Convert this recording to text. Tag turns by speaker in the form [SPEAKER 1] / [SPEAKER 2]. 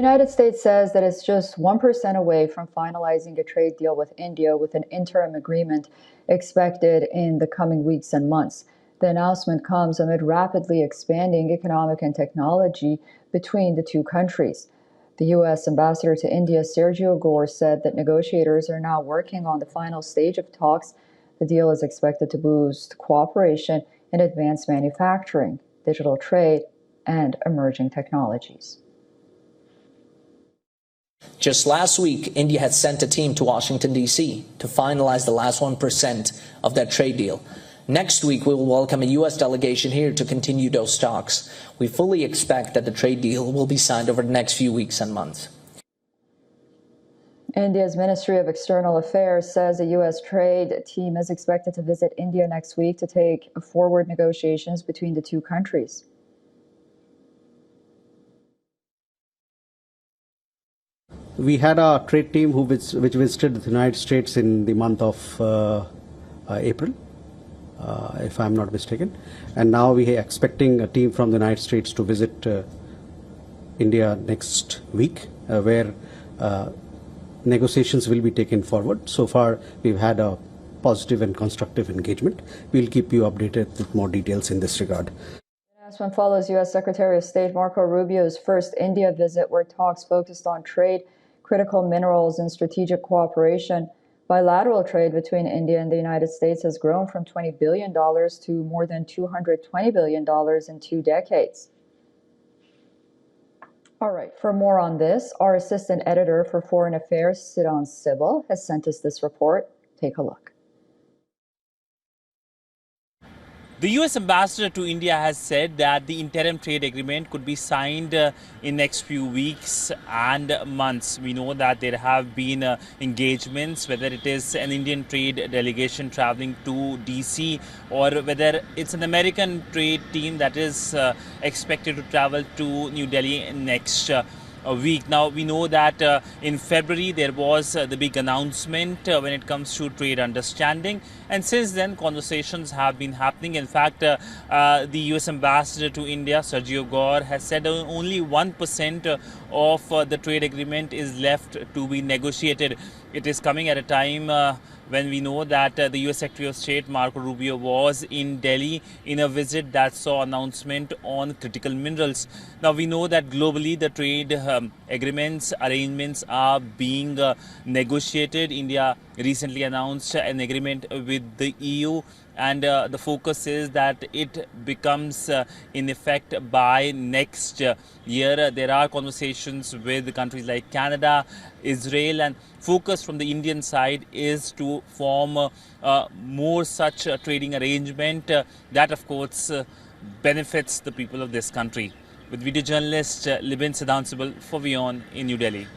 [SPEAKER 1] United States says that it's just 1% away from finalizing a trade deal with India with an interim agreement expected in the coming weeks and months. The announcement comes amid rapidly expanding economic and technology between the two countries. The U.S. ambassador to India, Sergio Gore, said that negotiators are now working on the final stage of talks. The deal is expected to boost cooperation in advanced manufacturing, digital trade, and emerging technologies.
[SPEAKER 2] Just last week, India had sent a team to Washington, D.C. to finalize the last 1% of that trade deal. Next week, we will welcome a U.S. delegation here to continue those talks. We fully expect that the trade deal will be signed over the next few weeks and months.
[SPEAKER 1] India's Ministry of External Affairs says a U.S. trade team is expected to visit India next week to take forward negotiations between the two countries.
[SPEAKER 3] We had a trade team which visited the United States in the month of April, if I'm not mistaken. And now we are expecting a team from the United States to visit India next week, where negotiations will be taken forward. So far, we've had a positive and constructive engagement. We'll keep you updated with more details in this regard.
[SPEAKER 1] The announcement follows U.S. Secretary of State Marco Rubio's first India visit, where talks focused on trade, critical minerals, and strategic cooperation. Bilateral trade between India and the United States has grown from $20 billion to more than $220 billion in 2 decades. All right, for more on this, our assistant editor for Foreign Affairs, Siddhan Sibal, has sent us this report. Take a look.
[SPEAKER 4] The U.S. ambassador to India has said that the interim trade agreement could be signed in next few weeks and months. We know that there have been engagements, whether it is an Indian trade delegation traveling to D.C. or whether it's an American trade team that is expected to travel to New Delhi next a week. Now, we know that in February there was the big announcement when it comes to trade understanding, and since then conversations have been happening. In fact, the US ambassador to India, Sergio Gore, has said only 1% of the trade agreement is left to be negotiated. It is coming at a time when we know that the U.S. Secretary of State Marco Rubio was in Delhi in a visit that saw announcement on critical minerals. Now, we know that globally the trade agreements, arrangements are being negotiated. India recently announced an agreement with the EU, and the focus is that it becomes in effect by next year. There are conversations with countries like Canada, Israel, and focus from the Indian side is to form more such trading arrangement that of course benefits the people of this country. With video journalist Siddhan Sibal for WION in New Delhi.